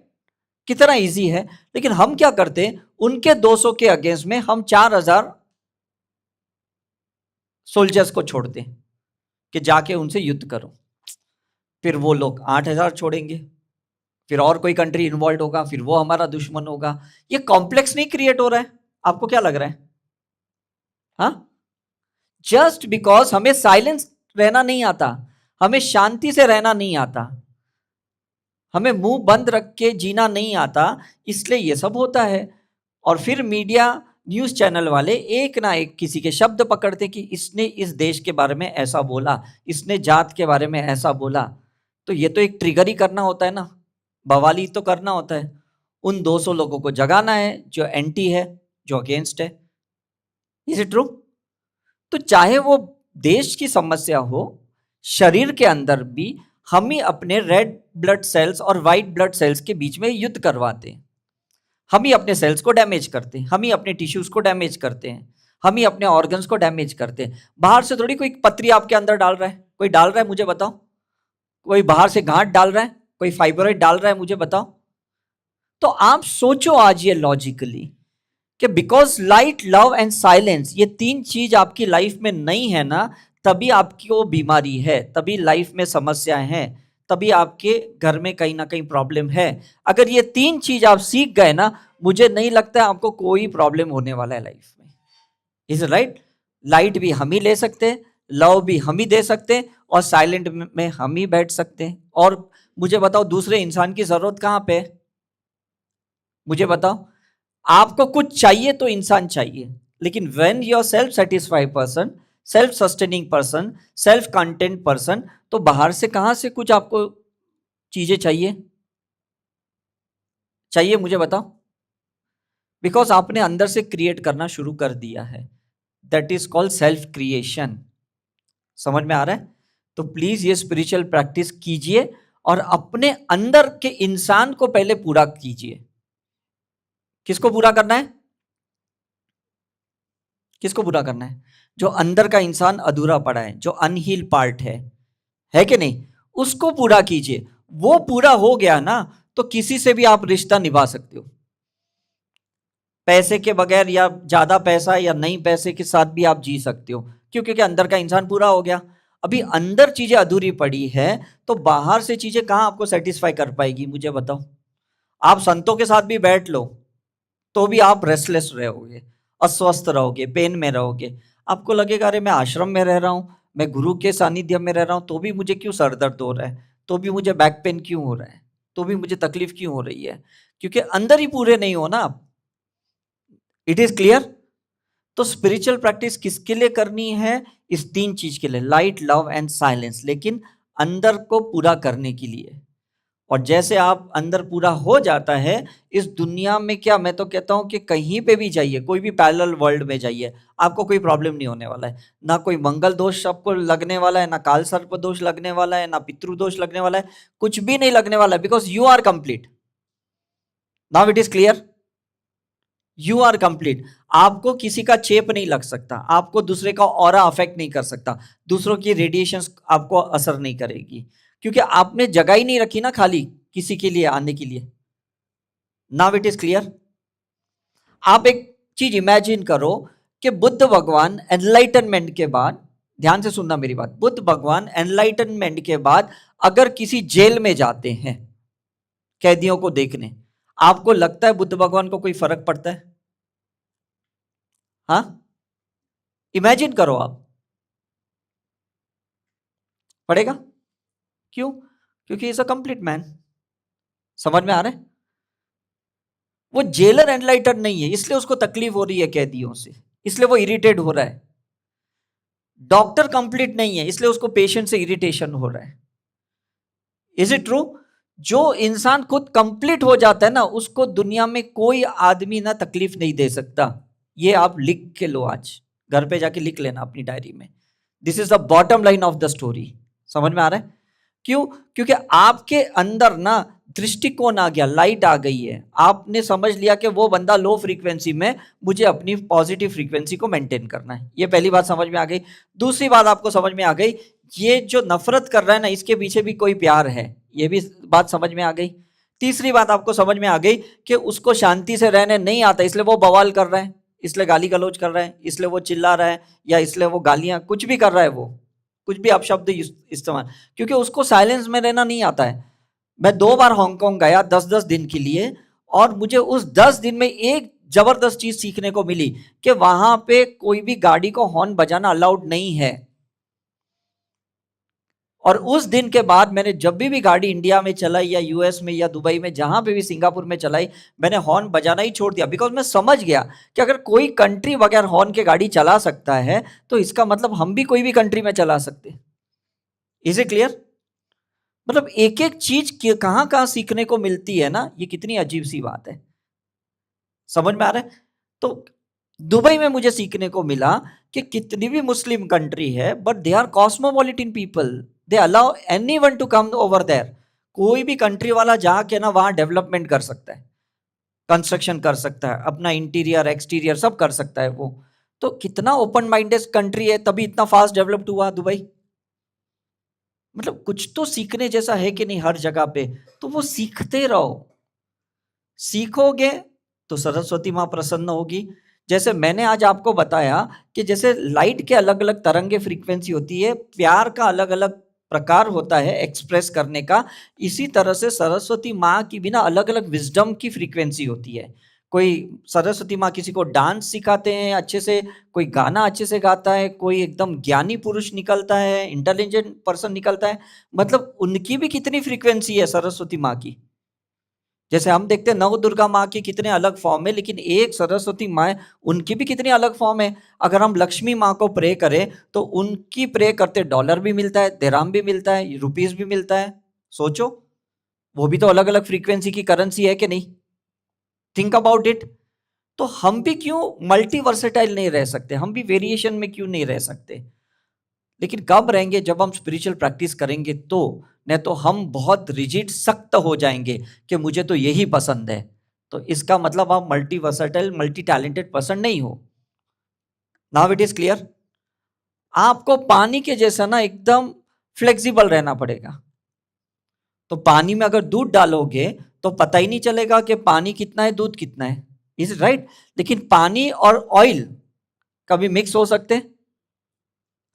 कितना इजी है। लेकिन हम क्या करते हैं, उनके 200 के अगेंस्ट में हम 4000 सोल्जर्स को छोड़ते हैं कि जाके उनसे युद्ध करो। फिर वो लोग 8000 छोड़ेंगे, फिर और कोई कंट्री इन्वॉल्व होगा, फिर वो हमारा दुश्मन होगा। ये कॉम्प्लेक्स नहीं क्रिएट हो रहा है? आपको क्या लग रहा है? हाँ, जस्ट बिकॉज हमें साइलेंस रहना नहीं आता, हमें शांति से रहना नहीं आता, हमें मुंह बंद रख के जीना नहीं आता, इसलिए ये सब होता है। और फिर मीडिया, न्यूज़ चैनल वाले एक ना एक किसी के शब्द पकड़ते कि इसने इस देश के बारे में ऐसा बोला, इसने जात के बारे में ऐसा बोला। तो ये तो एक ट्रिगर ही करना होता है ना, बवाली तो करना होता है। उन 200 लोगों को जगाना है जो एंटी है, जो अगेंस्ट है। Is it true? तो चाहे वो देश की समस्या हो, शरीर के अंदर भी हम ही अपने रेड ब्लड सेल्स और वाइट ब्लड सेल्स के बीच में युद्ध करवाते हैं। हम ही अपने सेल्स को डैमेज करते हैं, हम ही अपने टिश्यूज को डैमेज करते हैं, हम ही अपने ऑर्गन्स को डैमेज करते हैं। बाहर से थोड़ी कोई पत्री आपके अंदर डाल रहा है, कोई डाल रहा है मुझे बताओ? कोई बाहर से गांठ डाल रहा है, कोई फाइब्रॉइड डाल रहा है, मुझे बताओ? तो आप सोचो आज ये लॉजिकली कि because light, love and silence, ये तीन चीज आपकी लाइफ में नहीं है ना, तभी आपकी वो बीमारी है, तभी लाइफ में समस्याएं हैं, तभी आपके घर में कहीं ना कहीं प्रॉब्लम है। अगर ये तीन चीज आप सीख गए ना, मुझे नहीं लगता है आपको कोई प्रॉब्लम होने वाला है लाइफ में। Is right? लाइट भी हम ही ले सकते हैं, लव भी हम ही दे सकते हैं, और साइलेंट में हम ही बैठ सकते हैं। और मुझे बताओ दूसरे इंसान की जरूरत कहाँ पे है? मुझे बताओ। आपको कुछ चाहिए तो इंसान चाहिए, लेकिन when you are self satisfied person, self sustaining person, self content person, तो बाहर से कहां से कुछ आपको चीजें चाहिए मुझे बताओ? बिकॉज आपने अंदर से क्रिएट करना शुरू कर दिया है। That is called self creation. समझ में आ रहा है? तो प्लीज ये स्पिरिचुअल प्रैक्टिस कीजिए और अपने अंदर के इंसान को पहले पूरा कीजिए। किसको पूरा करना है? किसको पूरा करना है? जो अंदर का इंसान अधूरा पड़ा है, जो अनहील पार्ट है कि नहीं, उसको पूरा कीजिए। वो पूरा हो गया ना तो किसी से भी आप रिश्ता निभा सकते हो, पैसे के बगैर या ज्यादा पैसा या नहीं पैसे के साथ भी आप जी सकते हो। क्यों? क्योंकि अंदर का इंसान पूरा हो गया। अभी अंदर चीजें अधूरी पड़ी है तो बाहर से चीजें कहां आपको सेटिस्फाई कर पाएगी, मुझे बताओ। आप संतों के साथ भी बैठ लो तो भी आप रेस्टलेस रहोगे, अस्वस्थ रहोगे, पेन में रहोगे। आपको लगेगा अरे मैं आश्रम में रह रहा हूं, मैं गुरु के सानिध्य में रह रहा हूं, तो भी मुझे क्यों सर दर्द हो रहा है, तो भी मुझे बैक पेन क्यों हो रहा है, तो भी मुझे तकलीफ क्यों हो रही है? क्योंकि अंदर ही पूरे नहीं हो ना आप। It is clear? तो स्पिरिचुअल प्रैक्टिस किसके लिए करनी है? इस तीन चीज के लिए, लाइट, लव एंड साइलेंस, लेकिन अंदर को पूरा करने के लिए। और जैसे आप अंदर पूरा हो जाता है, इस दुनिया में क्या, मैं तो कहता हूं कि कहीं पे भी जाइए, कोई भी पैरेलल वर्ल्ड में जाइए, आपको कोई प्रॉब्लम नहीं होने वाला है। ना कोई मंगल दोष आपको लगने वाला है, ना काल सर्प दोष लगने वाला है, ना पितृ दोष लगने वाला है, कुछ भी नहीं लगने वाला है, because you are complete. Now it is clear? You are complete. आपको किसी का चेप नहीं लग सकता, आपको दूसरे का ऑरा अफेक्ट नहीं कर सकता, दूसरों की रेडिएशन आपको असर नहीं करेगी, क्योंकि आपने जगह ही नहीं रखी ना खाली किसी के लिए आने के लिए। Now it is clear? आप एक चीज इमेजिन करो कि बुद्ध भगवान एनलाइटनमेंट के बाद, ध्यान से सुनना मेरी बात, बुद्ध भगवान एनलाइटनमेंट के बाद अगर किसी जेल में जाते हैं कैदियों को देखने, आपको लगता है बुद्ध भगवान को कोई फर्क पड़ता है? हाँ, इमेजिन करो आप, पड़ेगा? क्यों? क्योंकि इज अ कंप्लीट मैन। समझ में आ रहा है? वो जेलर एनलाइटन नहीं है, इसलिए उसको तकलीफ हो रही है कैदियों से, इसलिए वो इरिटेट हो रहा है। डॉक्टर कंप्लीट नहीं है, इसलिए उसको पेशेंट से इरिटेशन हो रहा है। Is it true? जो इंसान खुद कंप्लीट हो जाता है ना, उसको दुनिया में कोई आदमी ना तकलीफ नहीं दे सकता। ये आप लिख के लो, आज घर पे जाके लिख लेना अपनी डायरी में। This is the bottom line of the story. समझ में आ रहा है? क्यों? क्योंकि आपके अंदर ना दृष्टिकोण आ गया, लाइट आ गई है, आपने समझ लिया कि वो बंदा लो फ्रीक्वेंसी में, मुझे अपनी पॉजिटिव फ्रीक्वेंसी को मेंटेन करना है। ये पहली बात समझ में आ गई। दूसरी बात आपको समझ में आ गई, ये जो नफरत कर रहा है ना, इसके पीछे भी कोई प्यार है, ये भी बात समझ में आ गई। तीसरी बात आपको समझ में आ गई कि उसको शांति से रहने नहीं आता, इसलिए वो बवाल कर रहा है, इसलिए गाली गलौज कर रहा है, इसलिए वो चिल्ला रहा है, या इसलिए वो गालियां कुछ भी कर रहा है, वो कुछ भी अपशब्द इस्तेमाल, क्योंकि उसको साइलेंस में रहना नहीं आता है। मैं 2 बार हांगकांग गया 10-10 दिन के लिए, और मुझे उस 10 दिन में एक जबरदस्त चीज सीखने को मिली कि वहां पे कोई भी गाड़ी को हॉर्न बजाना अलाउड नहीं है। और उस दिन के बाद मैंने जब भी गाड़ी इंडिया में चलाई या यूएस में या दुबई में, जहां पे भी, सिंगापुर में चलाई, मैंने हॉर्न बजाना ही छोड़ दिया, बिकॉज मैं समझ गया कि अगर कोई कंट्री बगैर हॉर्न के गाड़ी चला सकता है तो इसका मतलब हम भी कोई भी कंट्री में चला सकते। Is it clear? मतलब एक एक चीज कहां कहां सीखने को मिलती है ना, ये कितनी अजीब सी बात है। समझ में आ रहा है? तो दुबई में मुझे सीखने को मिला कि कितनी भी मुस्लिम कंट्री है, but they are cosmopolitan people, they allow anyone to come over there. कोई भी कंट्री वाला जाके ना वहां डेवलपमेंट कर सकता है, कंस्ट्रक्शन कर सकता है, अपना इंटीरियर एक्सटीरियर सब कर सकता है वो। तो कितना ओपन माइंडेड कंट्री है, तभी इतना फास्ट डेवलप्ड हुआ दुबई। मतलब कुछ तो सीखने जैसा है कि नहीं हर जगह पे, तो वो सीखते रहो। सीखोगे तो सरस्वती माँ प्रसन्न होगी। जैसे मैंने आज आपको बताया कि जैसे लाइट के अलग अलग तरंगे फ्रीक्वेंसी होती है, प्यार का अलग अलग प्रकार होता है एक्सप्रेस करने का, इसी तरह से सरस्वती माँ की भी ना अलग अलग विजडम की फ्रीक्वेंसी होती है। कोई सरस्वती माँ किसी को डांस सिखाते हैं अच्छे से, कोई गाना अच्छे से गाता है, कोई एकदम ज्ञानी पुरुष निकलता है, इंटेलिजेंट पर्सन निकलता है। मतलब उनकी भी कितनी फ्रीक्वेंसी है सरस्वती माँ की। जैसे हम देखते हैं नव दुर्गा माँ की कितने अलग फॉर्म है, लेकिन एक सरस्वती माँ, उनकी भी कितनी अलग फॉर्म है। अगर हम लक्ष्मी माँ को प्रे करें तो उनकी प्रे करते डॉलर भी मिलता है, दिरहम भी मिलता है, रुपीस भी मिलता है। सोचो, वो भी तो अलग अलग फ्रीक्वेंसी की करेंसी है कि नहीं? Think about it. तो हम भी क्यों मल्टी वर्सेटाइल नहीं रह सकते, हम भी वेरिएशन में क्यों नहीं रह सकते? लेकिन कब रहेंगे? जब हम स्पिरिचुअल प्रैक्टिस करेंगे तो। नहीं तो हम बहुत रिजिड सख्त हो जाएंगे कि मुझे तो यही पसंद है, तो इसका मतलब आप multi versatile multi talented person नहीं हो। Now it is clear? आपको पानी के जैसा ना एकदम फ्लेक्सिबल रहना पड़ेगा। तो पानी में अगर दूध डालोगे तो पता ही नहीं चलेगा कि पानी कितना है, दूध कितना है। Is right? लेकिन पानी और ऑयल कभी मिक्स हो सकते हैं?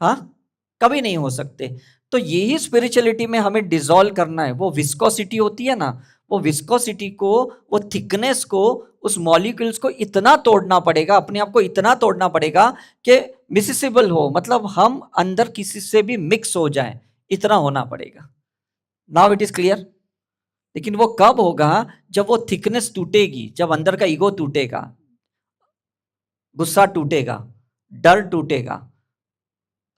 हाँ, कभी नहीं हो सकते। तो यही स्पिरिचुअलिटी में हमें डिसॉल्व करना है। वो विस्कोसिटी होती है ना, वो विस्कोसिटी को, वो थिकनेस को, उस मॉलिक्यूल्स को इतना तोड़ना पड़ेगा, अपने आप को इतना तोड़ना पड़ेगा कि मिसिबल हो, मतलब हम अंदर किसी से भी मिक्स हो जाएं, इतना होना पड़ेगा। Now it is clear? लेकिन वो कब होगा? जब वो थिकनेस टूटेगी, जब अंदर का ईगो टूटेगा, गुस्सा टूटेगा, डर टूटेगा।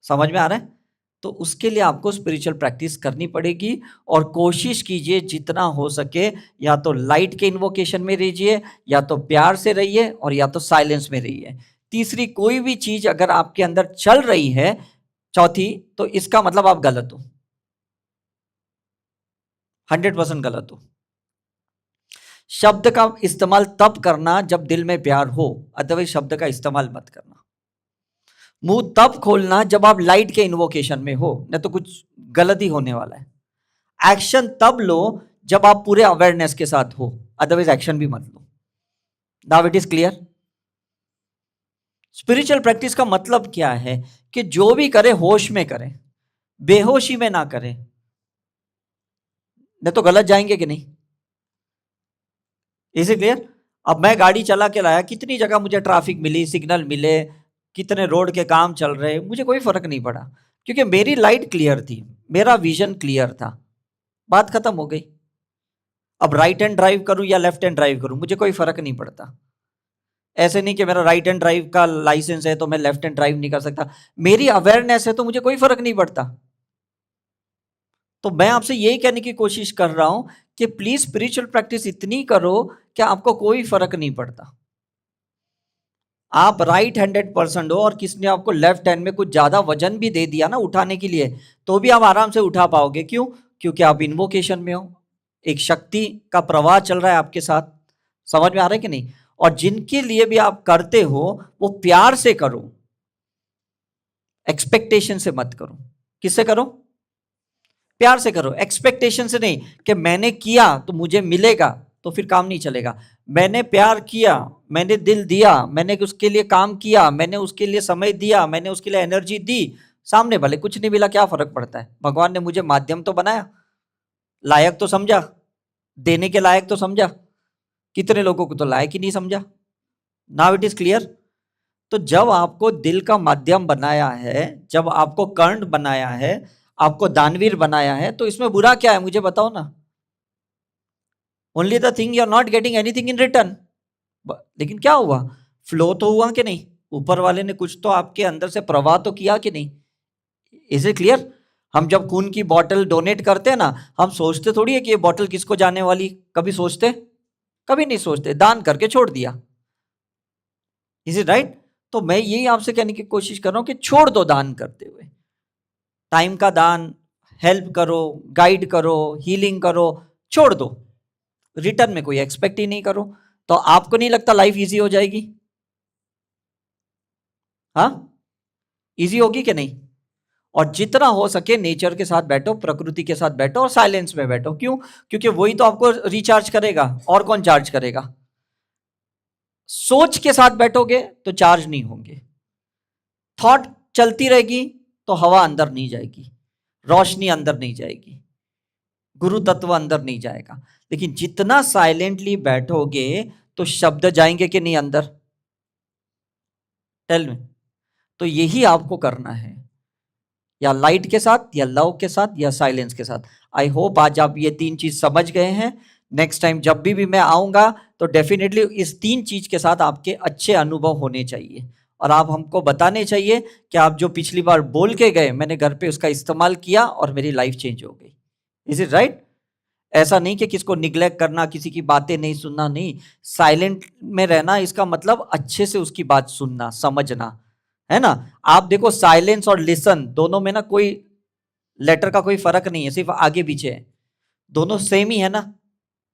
समझ में आ रहा है? तो उसके लिए आपको स्पिरिचुअल प्रैक्टिस करनी पड़ेगी और कोशिश कीजिए जितना हो सके, या तो लाइट के इन्वोकेशन में रहिए, या तो प्यार से रहिए, और या तो साइलेंस में रहिए। तीसरी कोई भी चीज अगर आपके अंदर चल रही है, चौथी, तो इसका मतलब आप गलत हो, 100% गलत हो। शब्द का इस्तेमाल तब करना जब दिल में प्यार हो, अदरवाइज शब्द का इस्तेमाल मत करना। मुंह तब खोलना जब आप लाइट के इन्वोकेशन में हो, नहीं तो कुछ गलत ही होने वाला है। एक्शन तब लो जब आप पूरे अवेयरनेस के साथ हो, अदरवाइज एक्शन भी मत लो। Now it is clear? Spiritual practice का मतलब क्या है? कि जो भी करे होश में करें, बेहोशी में ना करें, नहीं तो गलत जाएंगे कि नहीं। Is it clear? अब मैं गाड़ी चला के लाया, कितनी जगह मुझे ट्रैफिक मिली, सिग्नल मिले, कितने रोड के काम चल रहे, मुझे कोई फर्क नहीं पड़ा, क्योंकि मेरी लाइट क्लियर थी, मेरा विजन क्लियर था, बात खत्म हो गई। अब राइट हैंड ड्राइव करूं या लेफ्ट हैंड ड्राइव करूं, मुझे कोई फर्क नहीं पड़ता। ऐसे नहीं कि मेरा राइट हैंड ड्राइव का लाइसेंस है तो मैं लेफ्ट हैंड ड्राइव नहीं कर सकता, मेरी अवेयरनेस है तो मुझे कोई फर्क नहीं पड़ता। तो मैं आपसे यही कहने की कोशिश कर रहा हूं कि प्लीज स्पिरिचुअल प्रैक्टिस इतनी करो कि आपको कोई फर्क नहीं पड़ता। आप राइट हैंडेड पर्सन हो और किसने आपको लेफ्ट हैंड में कुछ ज्यादा वजन भी दे दिया ना उठाने के लिए, तो भी आप आराम से उठा पाओगे। क्यों? क्योंकि आप इन्वोकेशन में हो, एक शक्ति का प्रवाह चल रहा है आपके साथ। समझ में आ रहा है कि नहीं? और जिनके लिए भी आप करते हो वो प्यार से करो, एक्सपेक्टेशन से मत करो। किससे करो? प्यार से करो, एक्सपेक्टेशन से नहीं कि मैंने किया तो मुझे मिलेगा, तो फिर काम नहीं चलेगा। मैंने प्यार किया, मैंने दिल दिया, मैंने उसके लिए काम किया, मैंने उसके लिए समय दिया, मैंने उसके लिए एनर्जी दी, सामने भले कुछ नहीं मिला, क्या फर्क पड़ता है? भगवान ने मुझे माध्यम तो बनाया, लायक तो समझा, देने के लायक तो समझा। कितने लोगों को तो लायक ही नहीं समझा। Now it is clear? तो जब आपको दिल का माध्यम बनाया है, जब आपको कर्ण बनाया है, आपको दानवीर बनाया है, तो इसमें बुरा क्या है मुझे बताओ ना। Only the thing you are not getting anything in return. लेकिन क्या हुआ? फ्लो तो हुआ कि नहीं? ऊपर वाले ने कुछ तो आपके अंदर से प्रवाह तो किया कि नहीं? Is it clear? हम जब खून की बोतल डोनेट करते हैं ना, हम सोचते थोड़ी है कि ये बोतल किसको जाने वाली, कभी सोचते? कभी नहीं सोचते, दान करके छोड़ दिया। Is it right? तो मैं यही आपसे कहने की कोशिश कर रहा हूं कि छोड़ दो दान करते हुए। टाइम का दान, हेल्प करो, गाइड करो, हीलिंग करो, छोड़ दो। रिटर्न में कोई एक्सपेक्ट ही नहीं करो, तो आपको नहीं लगता लाइफ इजी हो जाएगी? हाँ, इजी होगी कि नहीं? और जितना हो सके नेचर के साथ बैठो, प्रकृति के साथ बैठो और साइलेंस में बैठो। क्यों? क्योंकि वही तो आपको रिचार्ज करेगा, और कौन चार्ज करेगा? सोच के साथ बैठोगे तो चार्ज नहीं होंगे, थॉट चलती रहेगी तो हवा अंदर नहीं जाएगी, रोशनी अंदर नहीं जाएगी, गुरु तत्व अंदर नहीं जाएगा। लेकिन जितना साइलेंटली बैठोगे तो शब्द जाएंगे कि नहीं अंदर? टेल में। तो यही आपको करना है, या लाइट के साथ, या लव के साथ, या साइलेंस के साथ। आई होप आज आप ये 3 चीज समझ गए हैं। नेक्स्ट टाइम जब भी मैं आऊंगा तो डेफिनेटली इस 3 चीज के साथ आपके अच्छे अनुभव होने चाहिए, और आप हमको बताने चाहिए कि आप जो पिछली बार बोल के गए, मैंने घर पे उसका इस्तेमाल किया और मेरी लाइफ चेंज हो गई। Is it right? ऐसा नहीं कि किसको निग्लेक्ट करना, किसी की बातें नहीं सुनना, नहीं। साइलेंट में रहना इसका मतलब अच्छे से उसकी बात सुनना, समझना, है ना। आप देखो साइलेंस और लिसन दोनों में ना कोई लेटर का कोई फर्क नहीं है, सिर्फ आगे पीछे है, दोनों सेम ही है ना।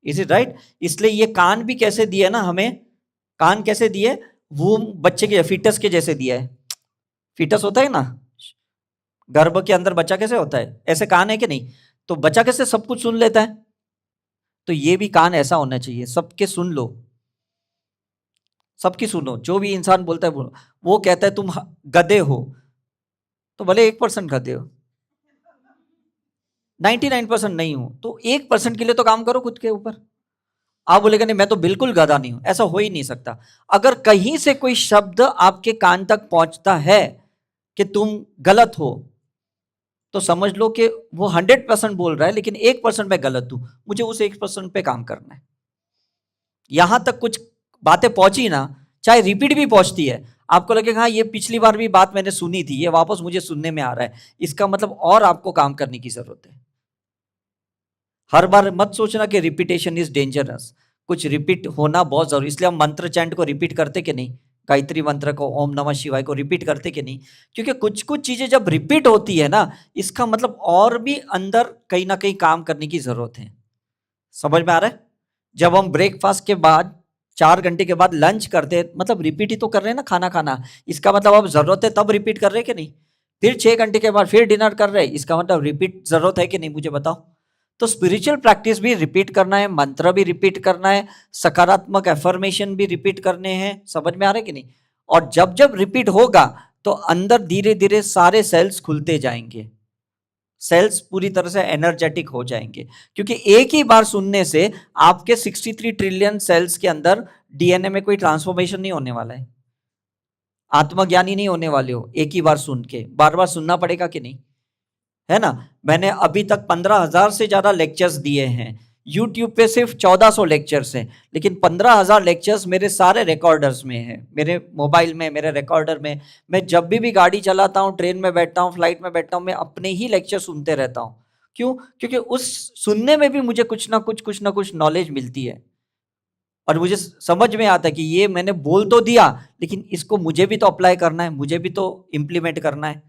Is it right? इसलिए ये कान भी कैसे दिए ना हमें, कान कैसे दिए, वो बच्चे के फीटस के जैसे दिया है। फीटस होता है ना, गर्भ के अंदर बच्चा कैसे होता है, ऐसे कान है कि नहीं, तो बच्चा कैसे सब कुछ सुन लेता है, तो ये भी कान ऐसा होना चाहिए, सबके सुन लो, सबकी सुनो, जो भी इंसान बोलता है बोलो। वो कहता है तुम गधे हो, तो भले 1% गधे हो, 99% नहीं हो, तो 1% के लिए तो काम करो खुद के ऊपर। आप बोलेगा नहीं मैं तो बिल्कुल गधा नहीं हूं, ऐसा हो ही नहीं सकता। अगर कहीं से कोई शब्द आपके कान तक पहुंचता है कि तुम गलत हो, तो समझ लो कि वो 100% बोल रहा है, लेकिन 1% मैं गलत हूं, मुझे उस 1% पे काम करना है। यहां तक कुछ बातें पहुंची ना, चाहे रिपीट भी पहुंचती है, आपको लगेगा हाँ ये पिछली बार भी बात मैंने सुनी थी, ये वापस मुझे सुनने में आ रहा है, इसका मतलब और आपको काम करने की जरूरत है। हर बार मत सोचना कि रिपीटेशन इज डेंजरस, कुछ रिपीट होना बहुत जरूरी, इसलिए हम मंत्र चैंट को रिपीट करते कि नहीं, गायत्री मंत्र को, ओम नमः शिवाय को रिपीट करते कि नहीं, क्योंकि कुछ कुछ चीजें जब रिपीट होती है ना, इसका मतलब और भी अंदर कहीं ना कहीं काम करने की जरूरत है। समझ में आ रहा है? जब हम ब्रेकफास्ट के बाद 4 घंटे के बाद लंच करते हैं, मतलब रिपीट ही तो कर रहे हैं ना खाना खाना, इसका मतलब अब जरूरत है तब रिपीट कर रहे हैं कि नहीं। फिर 6 घंटे के बाद फिर डिनर कर रहे हैं, इसका मतलब रिपीट जरूरत है कि नहीं, मुझे बताओ। तो स्पिरिचुअल प्रैक्टिस भी रिपीट करना है, मंत्र भी रिपीट करना है, सकारात्मक एफर्मेशन भी रिपीट करने हैं। समझ में आ रहा है कि नहीं? और जब जब रिपीट होगा तो अंदर धीरे धीरे सारे सेल्स खुलते जाएंगे, सेल्स पूरी तरह से एनर्जेटिक हो जाएंगे, क्योंकि एक ही बार सुनने से आपके 63 ट्रिलियन सेल्स के अंदर डीएनए में कोई ट्रांसफॉर्मेशन नहीं होने वाला है, आत्मज्ञानी नहीं होने वाले हो एक ही बार सुन के, बार बार सुनना पड़ेगा कि नहीं, है ना। मैंने अभी तक 15,000 से ज्यादा लेक्चर्स दिए हैं, यूट्यूब पे सिर्फ 1400 लेक्चर्स हैं, लेकिन 15,000 लेक्चर्स मेरे सारे रिकॉर्डर्स में है, मेरे मोबाइल में, मेरे रिकॉर्डर में। मैं जब भी गाड़ी चलाता हूँ, ट्रेन में बैठता हूँ, फ्लाइट में बैठता हूँ, मैं अपने ही लेक्चर सुनते रहता हूँ। क्यों? क्योंकि उस सुनने में भी मुझे कुछ ना कुछ नॉलेज मिलती है, और मुझे समझ में आता है कि ये मैंने बोल तो दिया, लेकिन इसको मुझे भी तो अप्लाई करना है, मुझे भी तो इम्प्लीमेंट करना है।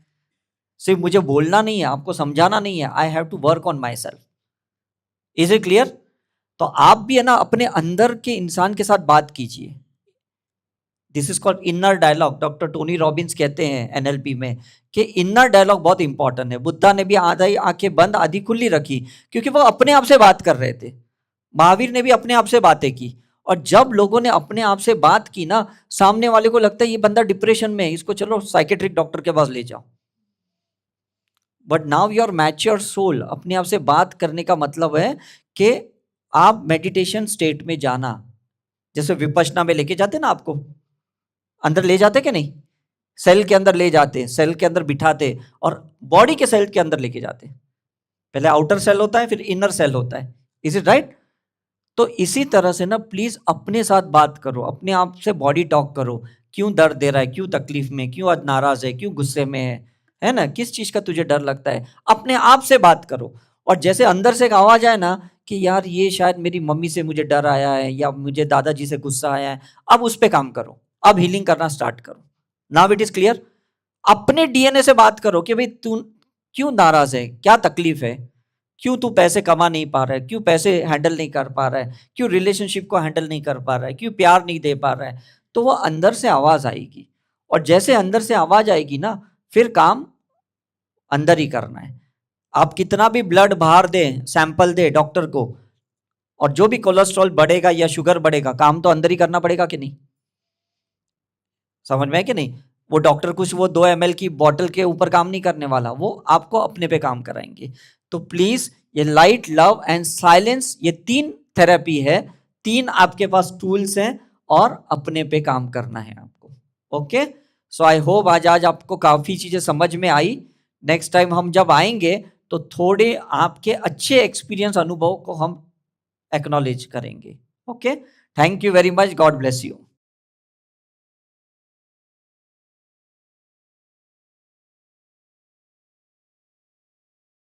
सिर्फ मुझे बोलना नहीं है, आपको समझाना नहीं है, I have to work on myself. Is it clear? तो आप भी है ना अपने अंदर के इंसान के साथ बात कीजिए। This is called inner dialogue. Doctor Tony Robbins कहते हैं एनएलपी में कि इनर डायलॉग बहुत इंपॉर्टेंट है। बुद्धा ने भी आधी आंखें बंद आधी खुली रखी, क्योंकि वो अपने आप से बात कर रहे थे। महावीर ने भी अपने आप से बातें की, और जब लोगों ने अपने आप से बात की ना, सामने वाले को लगता है ये बंदा डिप्रेशन में है, इसको चलो साइकेट्रिक डॉक्टर के पास ले जाओ। But now your mature soul, अपने आप से बात करने का मतलब है कि आप मेडिटेशन स्टेट में जाना, जैसे विपश्यना में लेके जाते ना आपको, अंदर ले जाते कि नहीं, सेल के अंदर ले जाते, सेल के अंदर बिठाते और बॉडी के सेल के अंदर लेके जाते। पहले आउटर सेल होता है, फिर इनर सेल होता है। Is it right? तो इसी तरह से ना प्लीज अपने साथ बात करो, अपने आप से बॉडी टॉक करो। क्यों दर्द दे रहा है, क्यों तकलीफ में, क्यों आज नाराज है, क्यों गुस्से में है ना, किस चीज का तुझे डर लगता है, अपने आप से बात करो। और जैसे अंदर से एक आवाज आए ना कि यार ये शायद मेरी मम्मी से मुझे डर आया है, या मुझे दादाजी से गुस्सा आया है, अब उस पर काम करो, अब हीलिंग करना स्टार्ट करो। Now it is clear. अपने डीएनए से बात करो कि भाई तू क्यों नाराज है, क्या तकलीफ है, क्यों तू पैसे कमा नहीं पा रहा है, क्यों पैसे हैंडल नहीं कर पा रहा है, क्यों रिलेशनशिप को हैंडल नहीं कर पा रहा है, क्यों प्यार नहीं दे पा रहा है। तो वो अंदर से आवाज आएगी, और जैसे अंदर से आवाज आएगी ना, फिर काम अंदर ही करना है। आप कितना भी ब्लड बाहर दे, सैंपल दे डॉक्टर को, और जो भी कोलेस्ट्रॉल बढ़ेगा या शुगर बढ़ेगा, काम तो अंदर ही करना पड़ेगा कि नहीं। समझ में है कि नहीं? वो डॉक्टर कुछ वो 2 ml की बोतल के ऊपर काम नहीं करने वाला, वो आपको अपने पे काम कराएंगे। तो प्लीज ये लाइट, लव एंड साइलेंस, ये 3 थेरेपी है, 3 आपके पास टूल्स हैं, और अपने पे काम करना है आपको। ओके, सो आई होप आज आज आपको काफी चीजें समझ में आई। नेक्स्ट टाइम हम जब आएंगे तो थोड़े आपके अच्छे एक्सपीरियंस, अनुभव को हम एक्नॉलेज करेंगे। Okay, thank you very much, God bless you.